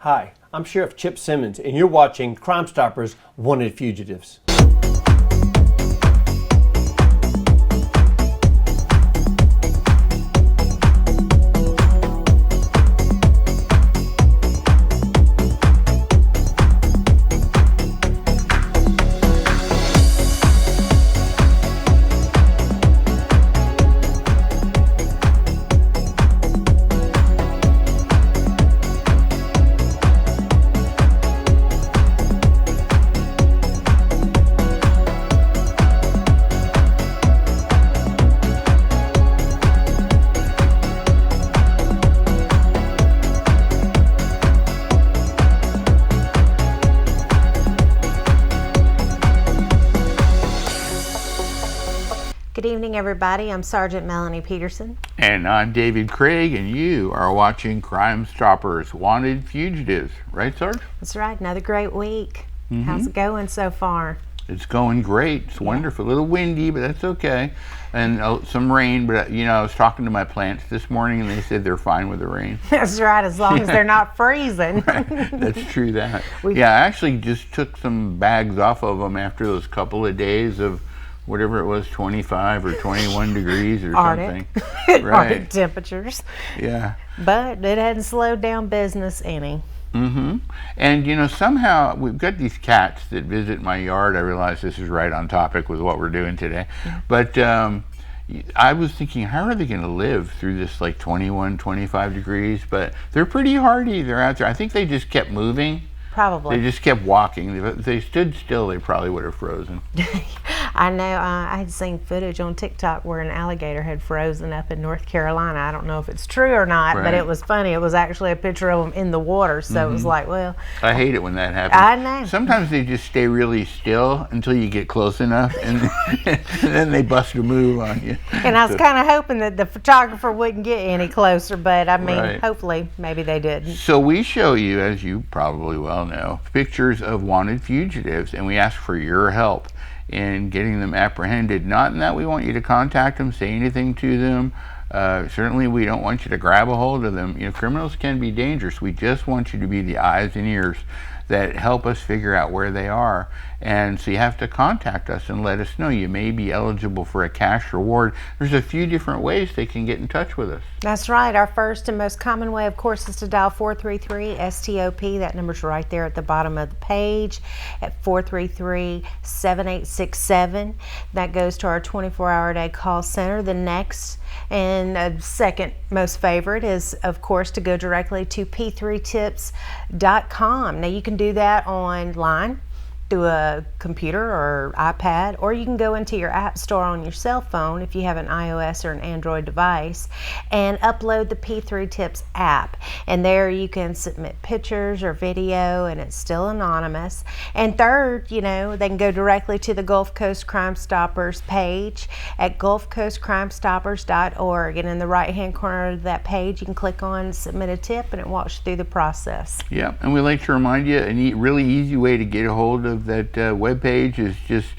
Hi, I'm Sheriff Chip Simmons, and you're watching Crimestoppers Wanted Fugitives. Good evening, everybody. I'm Sergeant Melanie Peterson. And I'm David Craig, and you are watching Crimestoppers Wanted Fugitives. Right, Sarge? That's right. Another great week. How's it going so far? It's going great. It's wonderful. A little windy, but that's okay. And some rain, but I was talking to my plants this morning, and they said they're fine with the rain. That's right, as long as they're not freezing. Right. That's true, that. I actually just took some bags off of them after those couple of days of whatever it was, 25 or 21 degrees or Arctic. something. Right. Arctic temperatures. Yeah. But it hadn't slowed down business any. And somehow we've got these cats that visit my yard. I realize this is right on topic with what we're doing today. But I was thinking, how are they going to live through this like 21, 25 degrees? But they're pretty hardy. They're out there. I think they just kept moving. Probably. They just kept walking. If they stood still, they probably would have frozen. I know. I had seen footage on TikTok where an alligator had frozen up in North Carolina. I don't know if it's true or not, but it was funny. It was actually a picture of them in the water, so it was like, well. I hate it when that happens. I know. Sometimes they just stay really still until you get close enough, and then they bust a move on you. And I was kind of hoping that the photographer wouldn't get any closer, but I mean, hopefully, maybe they didn't. So we show you, as you probably well know, pictures of wanted fugitives, and we ask for your help in getting them apprehended. Not in that we want you to contact them, say anything to them. Certainly we don't want you to grab a hold of them. Criminals can be dangerous. We just want you to be the eyes and ears that help us figure out where they are. And so you have to contact us and let us know. You may be eligible for a cash reward. There's a few different ways they can get in touch with us. That's right. Our first and most common way, of course, is to dial 433-STOP. That number's right there at the bottom of the page at 433-7867. That goes to our 24-hour-a-day call center. The next and second most favorite is, of course, to go directly to p3tips.com. Now, you can do that online through a computer or iPad, or you can go into your app store on your cell phone if you have an iOS or an Android device and upload the P3 Tips app. And there you can submit pictures or video, and it's still anonymous. And third, they can go directly to the Gulf Coast Crimestoppers page at gulfcoastcrimestoppers.org. And in the right-hand corner of that page, you can click on Submit a Tip, and it walks you through the process. Yeah, and we'd like to remind you, a really easy way to get a hold of that web page is just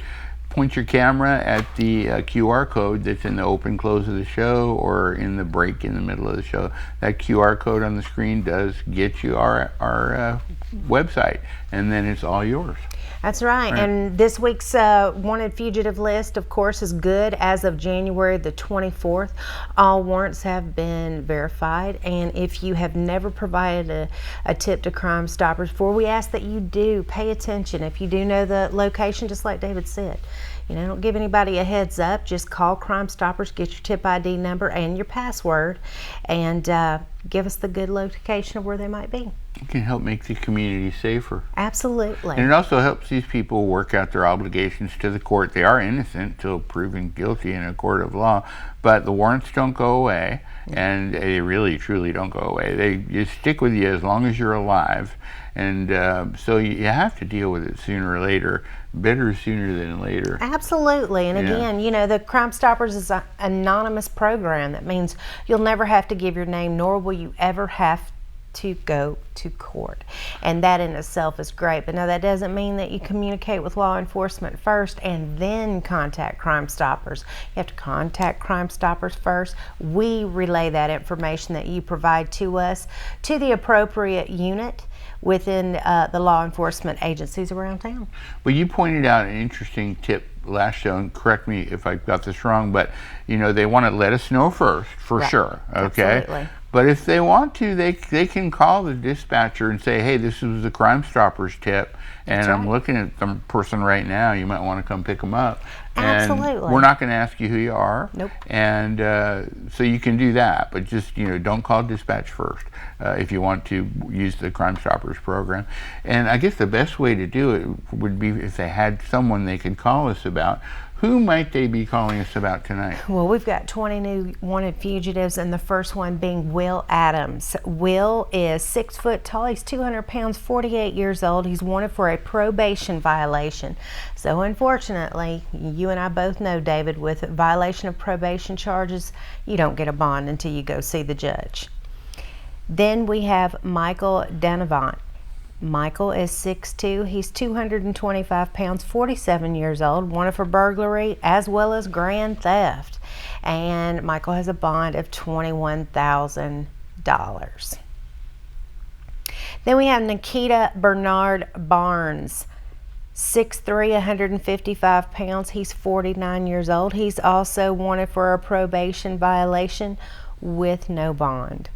point your camera at the QR code that's in the open close of the show or in the break in the middle of the show. That QR code on the screen does get you our website, and then it's all yours. That's right. And this week's wanted fugitive list, of course, is good as of January the 24th. All warrants have been verified, and if you have never provided a tip to Crimestoppers before, we ask that you do pay attention. If you do know the location, just like David said, don't give anybody a heads up. Just call Crimestoppers, get your tip ID number and your password, and give us the good location of where they might be. It can help make the community safer. Absolutely. And it also helps these people work out their obligations to the court. They are innocent till proven guilty in a court of law, but the warrants don't go away, and they really, truly don't go away. They just stick with you as long as you're alive. And so you have to deal with it sooner or later. Better sooner than later. Absolutely. And again, the Crimestoppers is an anonymous program. That means you'll never have to give your name, nor will you ever have to go to court. And that in itself is great. But now that doesn't mean that you communicate with law enforcement first and then contact Crimestoppers. You have to contact Crimestoppers first. We relay that information that you provide to us to the appropriate unit. within the law enforcement agencies around town. Well, you pointed out an interesting tip last show, and correct me if I got this wrong, but they want to let us know first, for Right. sure. Okay. Absolutely. But if they want to, they can call the dispatcher and say, hey, this was the Crimestoppers tip, and That's I'm right. looking at the person right now. You might want to come pick them up. And Absolutely. we're not going to ask you who you are. Nope. And so you can do that, but just don't call dispatch first if you want to use the Crimestoppers program. And I guess the best way to do it would be if they had someone they could call us about. Who might they be calling us about tonight? Well, we've got 20 new wanted fugitives, and the first one being Will Adams. Will is 6 foot tall. He's 200 pounds, 48 years old. He's wanted for a probation violation. So unfortunately, you and I both know, David, with violation of probation charges, you don't get a bond until you go see the judge. Then we have Michael Danavant. Michael is 6'2". He's 225 pounds, 47 years old, wanted for burglary as well as grand theft. And Michael has a bond of $21,000. Then we have Nikita Bernard Barnes, 6'3", 155 pounds. He's 49 years old. He's also wanted for a probation violation with no bond.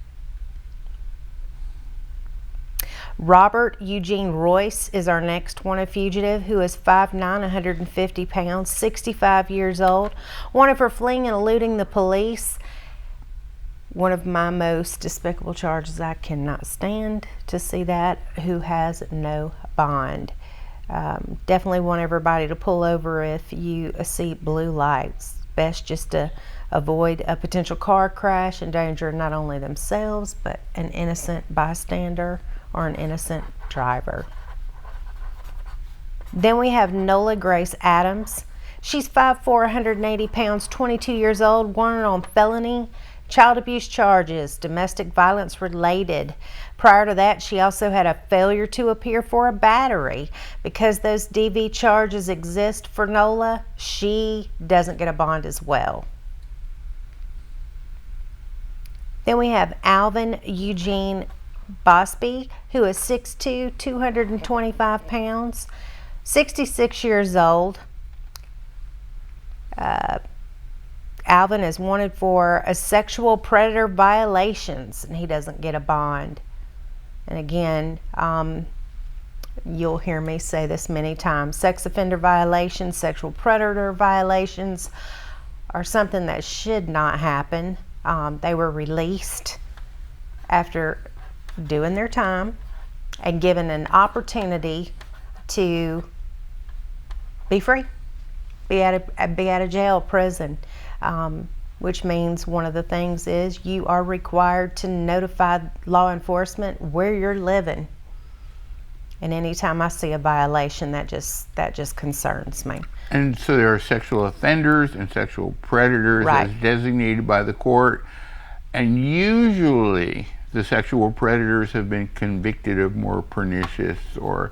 Robert Eugene Royce is our next wanted fugitive, who is 5'9", 150 pounds, 65 years old, wanted for fleeing and eluding the police. One of my most despicable charges. I cannot stand to see that, who has no bond. Definitely want everybody to pull over if you see blue lights. Best just to avoid a potential car crash, endanger not only themselves but an innocent bystander or an innocent driver. Then we have Nola Grace Adams. She's 5'4", 180 pounds, 22 years old, wanted on felony child abuse charges, domestic violence related. Prior to that, she also had a failure to appear for a battery. Because those DV charges exist for Nola, she doesn't get a bond as well. Then we have Alvin Eugene Bosby, who is 6'2", 225 pounds, 66 years old. Alvin is wanted for a sexual predator violations, and he doesn't get a bond. And again, you'll hear me say this many times, sex offender violations, sexual predator violations are something that should not happen. They were released after doing their time and given an opportunity to be free, be out of jail, prison, which means one of the things is you are required to notify law enforcement where you're living. And anytime I see a violation, that just concerns me. And so there are sexual offenders and sexual predators Right. as designated by the court, and usually the sexual predators have been convicted of more pernicious or,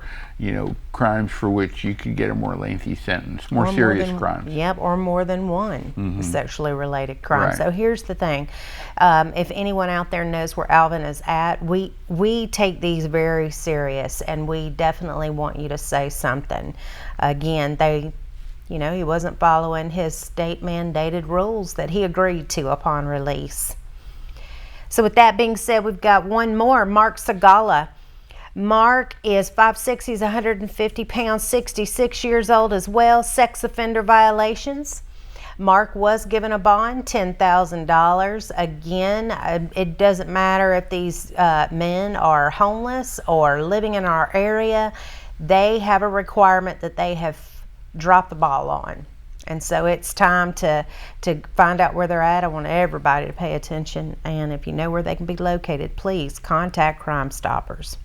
crimes for which you could get a more lengthy sentence, more serious crimes. Yep, or more than one sexually related crime. Right. So here's the thing. If anyone out there knows where Alvin is at, we take these very serious, and we definitely want you to say something. Again, he wasn't following his state mandated rules that he agreed to upon release. So with that being said, we've got one more, Mark Segala. Mark is 5'6", he's 150 pounds, 66 years old as well, sex offender violations. Mark was given a bond, $10,000. Again, it doesn't matter if these men are homeless or living in our area. They have a requirement that they have dropped the ball on. And so it's time to find out where they're at. I want everybody to pay attention. And if you know where they can be located, please contact Crimestoppers.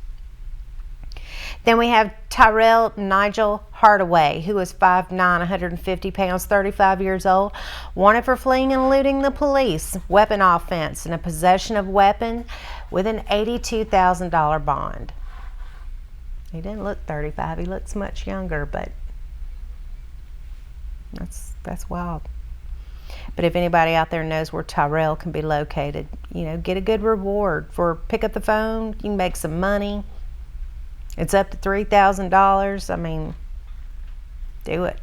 Then we have Tyrell Nigel Hardaway, who is 5'9", 150 pounds, 35 years old, wanted for fleeing and eluding the police, weapon offense, and a possession of weapon with an $82,000 bond. He didn't look 35. He looks much younger, but that's wild. But if anybody out there knows where Tyrell can be located, get a good reward for pick up the phone. You can make some money. It's up to $3,000. I mean, do it.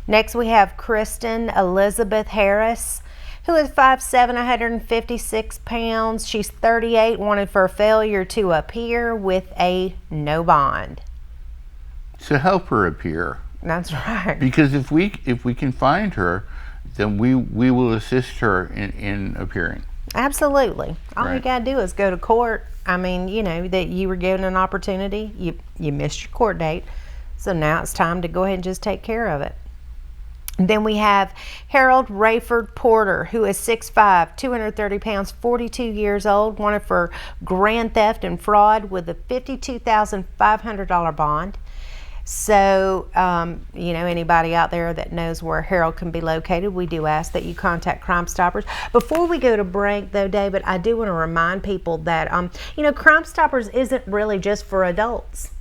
Next we have Kristen Elizabeth Harris, who is 5'7", 156 pounds. She's 38, wanted for failure to appear with a no bond. So help her appear. That's right. Because if we can find her, then we will assist her in appearing. Absolutely. All you Right. got to do is go to court. I mean, you know, that you were given an opportunity. You missed your court date. So now it's time to go ahead and just take care of it. Then we have Harold Rayford Porter, who is 6'5", 230 pounds, 42 years old, wanted for grand theft and fraud with a $52,500 bond. So, you know, anybody out there that knows where Harold can be located, we do ask that you contact Crimestoppers. Before we go to break, though, David, I do want to remind people that, you know, Crimestoppers isn't really just for adults.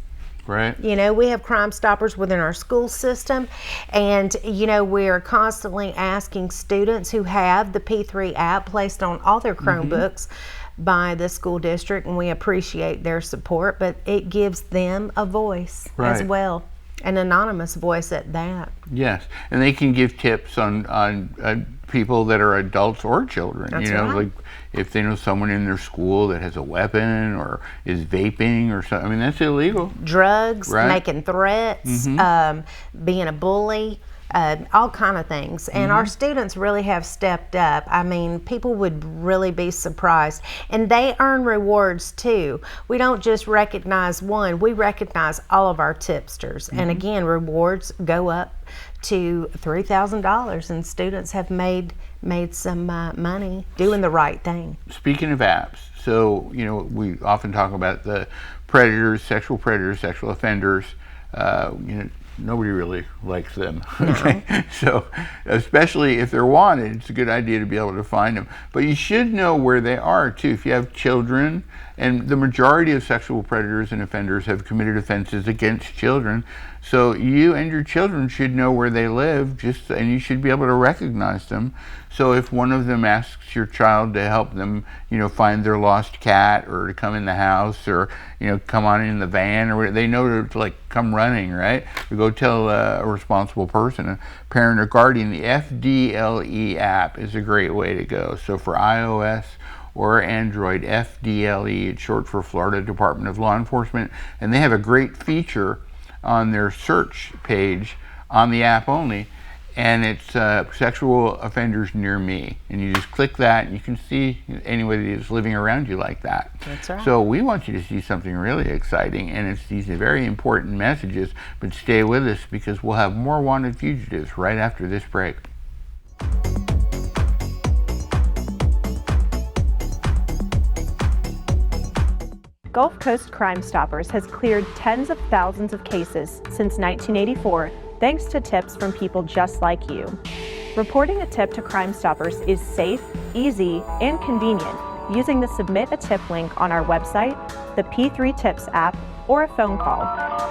Right. You know, we have Crimestoppers within our school system, and, you know, we're constantly asking students who have the P3 app placed on all their Chromebooks by the school district, and we appreciate their support, but it gives them a voice as Right. well, an anonymous voice at that. Yes, and they can give tips on people that are adults or children. That's you know, right. like if they know someone in their school that has a weapon or is vaping or something. I mean, that's illegal. Drugs, Right. making threats, being a bully, all kind of things. And our students really have stepped up. I mean, people would really be surprised. And they earn rewards too. We don't just recognize one, we recognize all of our tipsters. And again, rewards go up to $3,000, and students have made some money doing the right thing. Speaking of apps, so, you know, we often talk about the predators, sexual offenders. You know, nobody really likes them. Okay, so especially if they're wanted, it's a good idea to be able to find them. But you should know where they are too. If you have children, and the majority of sexual predators and offenders have committed offenses against children, so you and your children should know where they live, and you should be able to recognize them. So if one of them asks your child to help them, you know, find their lost cat, or to come in the house, or, you know, come on in the van, or they know to like come running, right? To go tell a responsible person, a parent or guardian. The FDLE app is a great way to go. So for iOS or Android, FDLE, it's short for Florida Department of Law Enforcement, and they have a great feature on their search page on the app only, and it's sexual offenders near me, and you just click that and you can see anybody that's living around you like that. That's right. So we want you to see something really exciting, and it's these very important messages, but stay with us because we'll have more wanted fugitives right after this break. Gulf Coast Crimestoppers has cleared tens of thousands of cases since 1984 thanks to tips from people just like you. Reporting a tip to Crimestoppers is safe, easy, and convenient using the Submit a Tip link on our website, the P3 Tips app, or a phone call.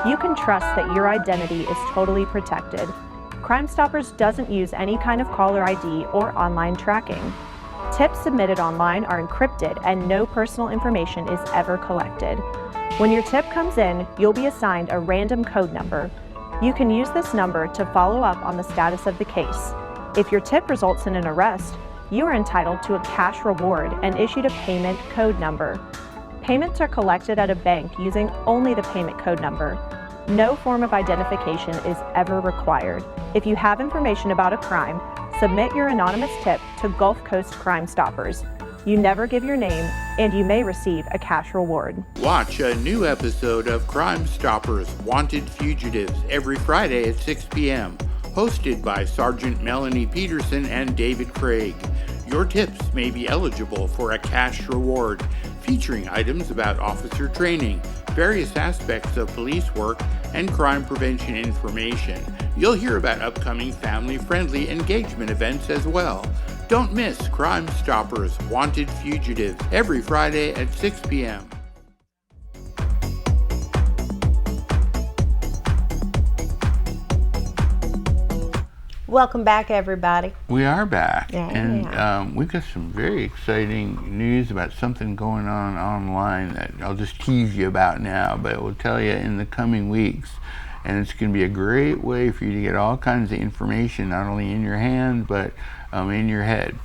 You can trust that your identity is totally protected. Crimestoppers doesn't use any kind of caller ID or online tracking. Tips submitted online are encrypted and no personal information is ever collected. When your tip comes in, you'll be assigned a random code number. You can use this number to follow up on the status of the case. If your tip results in an arrest, you are entitled to a cash reward and issued a payment code number. Payments are collected at a bank using only the payment code number. No form of identification is ever required. If you have information about a crime, submit your anonymous tip to Gulf Coast Crimestoppers. You never give your name, and you may receive a cash reward. Watch a new episode of Crimestoppers Wanted Fugitives every Friday at 6 p.m., hosted by Sergeant Melanie Peterson and David Craig. Your tips may be eligible for a cash reward, featuring items about officer training, various aspects of police work, and crime prevention information. You'll hear about upcoming family-friendly engagement events as well. Don't miss Crimestoppers Wanted Fugitives every Friday at 6 p.m. Welcome back, everybody. We are back, Yeah. and we've got some very exciting news about something going on online that I'll just tease you about now, but we'll tell you in the coming weeks. And it's going to be a great way for you to get all kinds of information, not only in your hand, but in your head.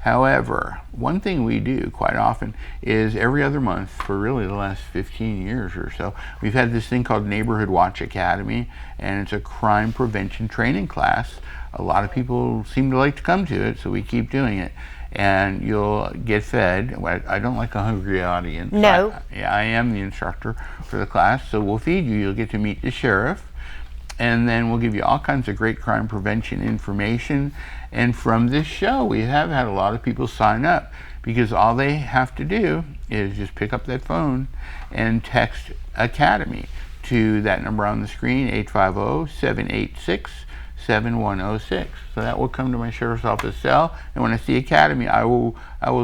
However, one thing we do quite often is every other month for really the last 15 years or so, we've had this thing called Neighborhood Watch Academy, and it's a crime prevention training class. A lot of people seem to like to come to it, so we keep doing it. And you'll get fed. I don't like a hungry audience. No. I am the instructor for the class, so we'll feed you. You'll get to meet the sheriff. And then we'll give you all kinds of great crime prevention information. And from this show, we have had a lot of people sign up because all they have to do is just pick up that phone and text Academy to that number on the screen, 850-786-7106. So that will come to my sheriff's office cell. And when I see Academy, I will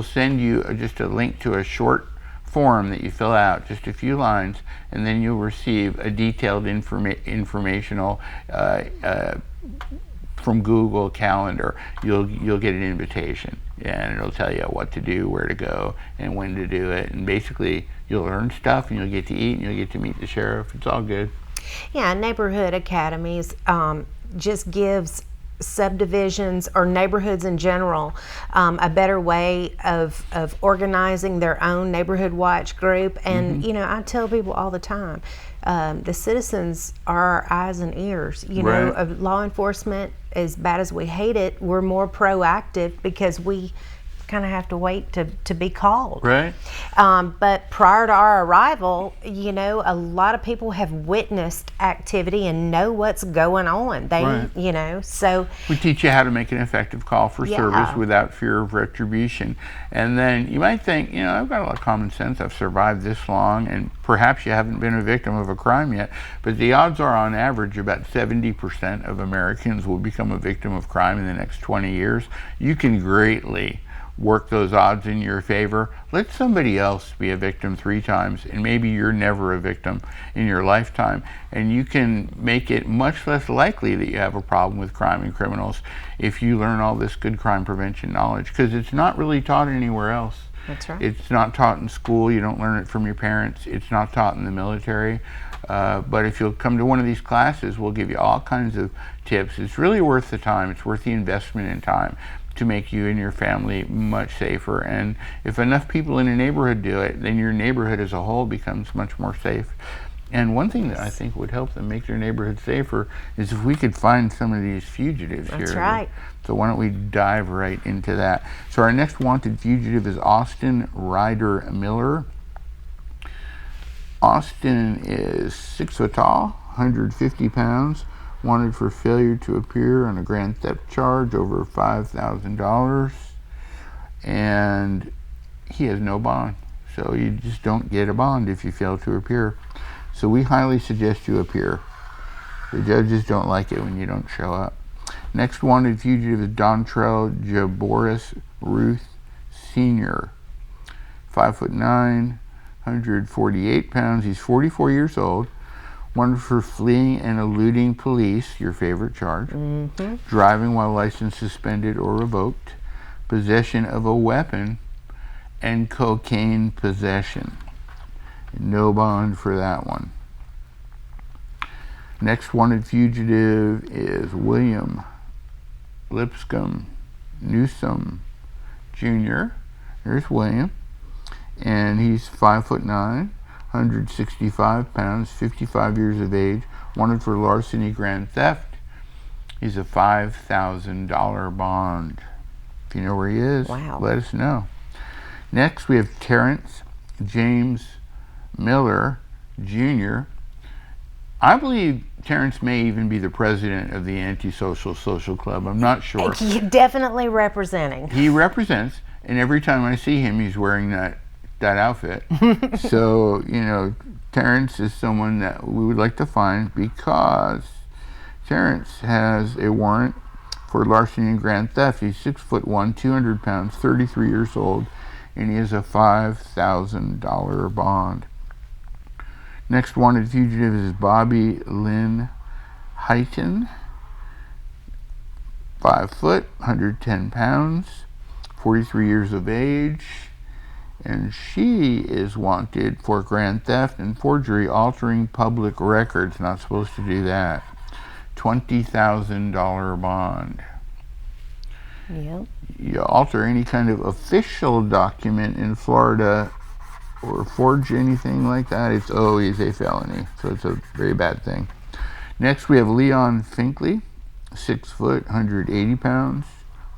send you just a link to a short form that you fill out, just a few lines, and then you'll receive a detailed informational from Google Calendar. You'll get an invitation, and it'll tell you what to do, where to go, and when to do it. And basically, you'll learn stuff, and you'll get to eat, and you'll get to meet the sheriff. It's all good. Yeah, neighborhood academies just gives subdivisions or neighborhoods in general a better way of organizing their own neighborhood watch group. And you know, I tell people all the time, the citizens are our eyes and ears. You know, of law enforcement, as bad as we hate it, we're more proactive because we kind of have to wait to be called. Right. But prior to our arrival, you know, a lot of people have witnessed activity and know what's going on. They, you know, so we teach you how to make an effective call for service without fear of retribution. And then you might think, you know, I've got a lot of common sense. I've survived this long, and perhaps you haven't been a victim of a crime yet. But the odds are, on average, about 70% of Americans will become a victim of crime in the next 20 years. You can greatly work those odds in your favor. Let somebody else be a victim 3 times, and maybe you're never a victim in your lifetime. And you can make it much less likely that you have a problem with crime and criminals if you learn all this good crime prevention knowledge, because it's not really taught anywhere else. That's right. It's not taught in school. You don't learn it from your parents. It's not taught in the military. But if you'll come to one of these classes, we'll give you all kinds of tips. It's really worth the time. It's worth the investment in time to make you and your family much safer. And if enough people in a neighborhood do it, then your neighborhood as a whole becomes much more safe. And one thing that I think would help them make their neighborhood safer is if we could find some of these fugitives here. That's right. So why don't we dive right into that. So our next wanted fugitive is Austin Ryder Miller. Austin is 6 foot tall, 150 pounds, wanted for failure to appear on a grand theft charge over $5,000, and he has no bond. So you just don't get a bond if you fail to appear. So we highly suggest you appear. The judges don't like it when you don't show up. Next wanted fugitive is Dontrell Jaboris Ruth Sr., 5'9", 148 pounds. He's 44 years old. Wanted for fleeing and eluding police, your favorite charge, driving while license suspended or revoked, possession of a weapon, and cocaine possession. No bond for that one. Next wanted fugitive is William Lipscomb Newsome Jr. There's William, and he's 5'9", 165 pounds, 55 years of age, wanted for larceny grand theft. He's a $5,000 bond. If you know where he is, let us know. Next, we have Terrence James Miller Jr. I believe Terrence may even be the president of the Antisocial Social Club. I'm not sure. He's definitely representing. He represents, and every time I see him, he's wearing that outfit. So, you know, Terrence is someone that we would like to find because Terrence has a warrant for larceny and grand theft. He's 6'1", 200 pounds, 33 years old, and he has a $5,000 bond. Next wanted fugitive is Bobby Lynn Heighton, 5 foot, 110 pounds, 43 years of age, and she is wanted for grand theft and forgery, altering public records. Not supposed to do that. $20,000 bond. Yep. You alter any kind of official document in Florida or forge anything like that, it's always a felony. So it's a very bad thing. Next we have Leon Finkley, 6 foot, 180 pounds,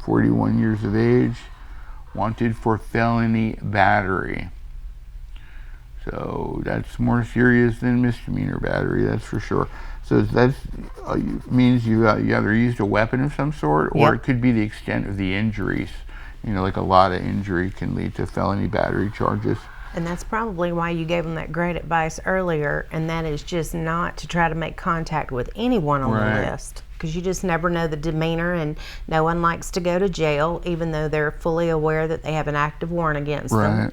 41 years of age, wanted for felony battery. So that's more serious than misdemeanor battery, that's for sure. So that means you either used a weapon of some sort, or it could be the extent of the injuries. You know, like a lot of injury can lead to felony battery charges. And that's probably why you gave them that great advice earlier, and that is just not to try to make contact with anyone on the list, because you just never know the demeanor, and no one likes to go to jail, even though they're fully aware that they have an active warrant against them.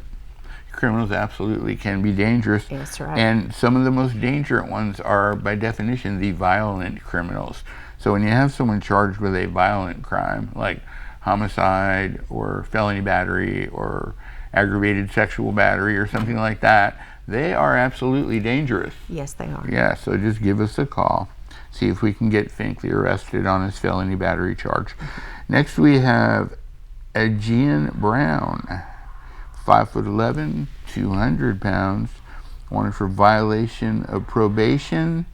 Criminals absolutely can be dangerous. That's right. And some of the most dangerous ones are, by definition, the violent criminals. So when you have someone charged with a violent crime, like homicide or felony battery or aggravated sexual battery or something like that, they are absolutely dangerous. Yes, they are. Yeah, so just give us a call. See if we can get Finkley arrested on his felony battery charge. Next we have Aegean Brown, 5'11", 200 pounds, wanted for violation of probation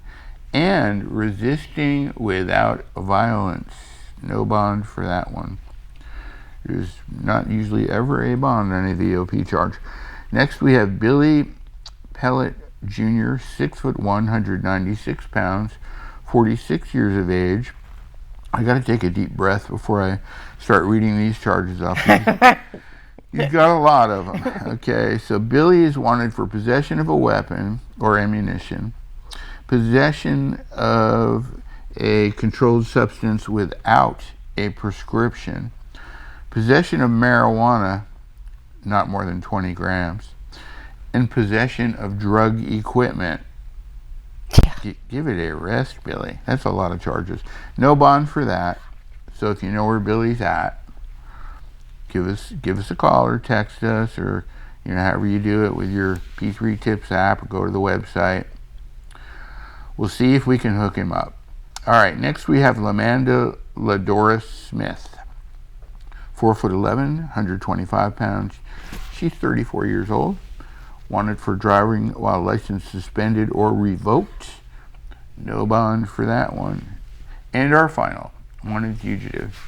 and resisting without violence. No bond for that one. There's not usually ever a bond on a VOP charge. Next we have Billy Pellet Jr., 6'1", 196 pounds, 46 years of age. I got to take a deep breath before I start reading these charges off. You've got a lot of them. Okay, so Billy is wanted for possession of a weapon or ammunition, possession of a controlled substance without a prescription, possession of marijuana, not more than 20 grams, and possession of drug equipment. Give it a rest, Billy. That's a lot of charges. No bond for that. So if you know where Billy's at, give us a call or text us, or however you do it with your P3 Tips app, or go to the website. We'll see if we can hook him up. All right, next we have Lamanda Ladoris Smith, 4'11", 125 pounds. She's 34 years old. Wanted for driving while license suspended or revoked. No bond for that one. And our final wanted fugitive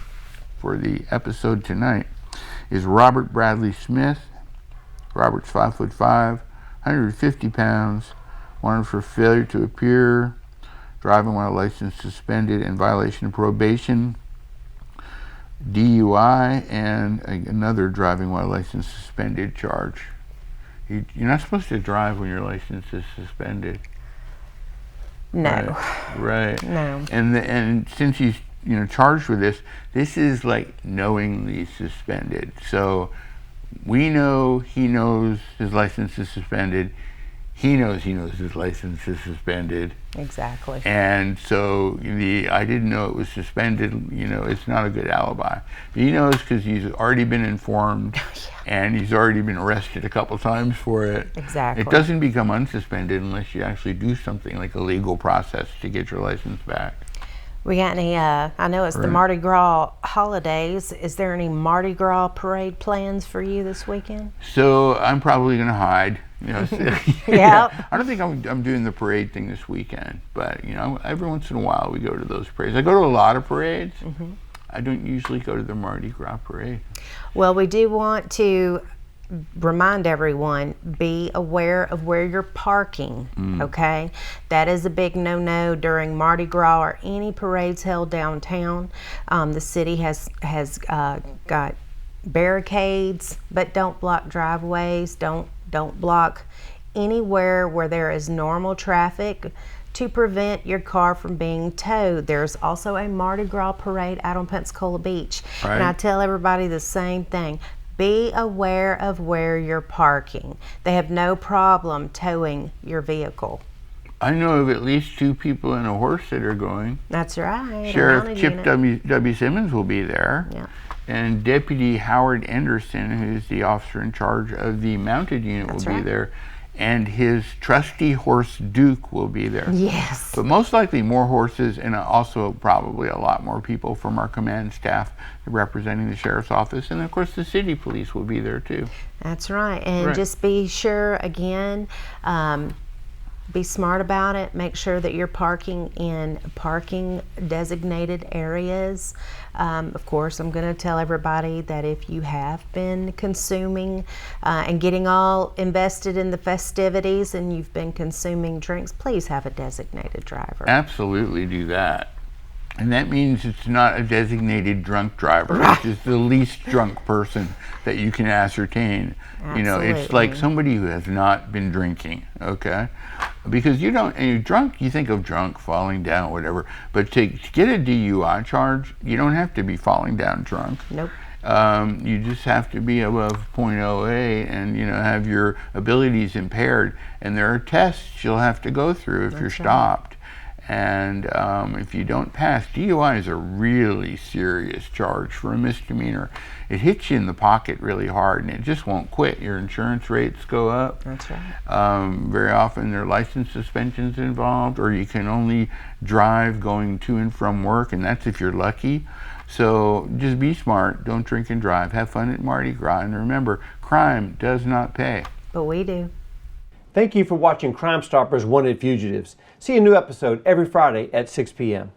for the episode tonight is Robert Bradley Smith. Robert's 5'5", 150 pounds. Wanted for failure to appear, driving while license suspended, in violation of probation, DUI, and another driving while license suspended charge. You're not supposed to drive when your license is suspended. No. Right. No. And since he's charged with this is like knowingly suspended. So we know he knows his license is suspended. He knows his license is suspended. Exactly. And so I didn't know it was suspended, it's not a good alibi. But he knows because he's already been informed and he's already been arrested a couple times for it. Exactly. It doesn't become unsuspended unless you actually do something like a legal process to get your license back. We got any, I know it's the Mardi Gras holidays. Is there any Mardi Gras parade plans for you this weekend? So I'm probably going to hide. Yeah. I don't think I'm doing the parade thing this weekend, but every once in a while we go to those parades. I go to a lot of parades. Mm-hmm. I don't usually go to the Mardi Gras parade. Well, we do want to remind everyone, be aware of where you're parking, okay? That is a big no-no during Mardi Gras or any parades held downtown. The city has got barricades, but don't block driveways, don't block anywhere where there is normal traffic to prevent your car from being towed. There's also a Mardi Gras parade out on Pensacola Beach. Right. And I tell everybody the same thing. Be aware of where you're parking. They have no problem towing your vehicle. I know of at least 2 people and a horse that are going. That's right. Sheriff Chip W. Simmons will be there. Yeah. And Deputy Howard Anderson, who's the officer in charge of the mounted unit, will be there. And his trusty horse Duke will be there. Yes. But most likely more horses, and also probably a lot more people from our command staff representing the sheriff's office. And of course the city police will be there too. That's right. And just be sure, again, be smart about it. Make sure that you're parking in parking designated areas. Of course, I'm going to tell everybody that if you have been consuming and getting all invested in the festivities and you've been consuming drinks, please have a designated driver. Absolutely do that. And that means it's not a designated drunk driver, which is the least drunk person that you can ascertain. Absolutely. You know, it's like somebody who has not been drinking, okay? Because you think of drunk, falling down, whatever. But to get a DUI charge, you don't have to be falling down drunk. Nope. You just have to be above .08 and, have your abilities impaired. And there are tests you'll have to go through if you're stopped. And if you don't pass, DUI is a really serious charge for a misdemeanor. It hits you in the pocket really hard and it just won't quit. Your insurance rates go up. That's right. Very often there are license suspensions involved, or you can only drive going to and from work, and that's if you're lucky. So just be smart, don't drink and drive, have fun at Mardi Gras, and remember, crime does not pay. But we do. Thank you for watching Crimestoppers Wanted Fugitives. See a new episode every Friday at 6 p.m.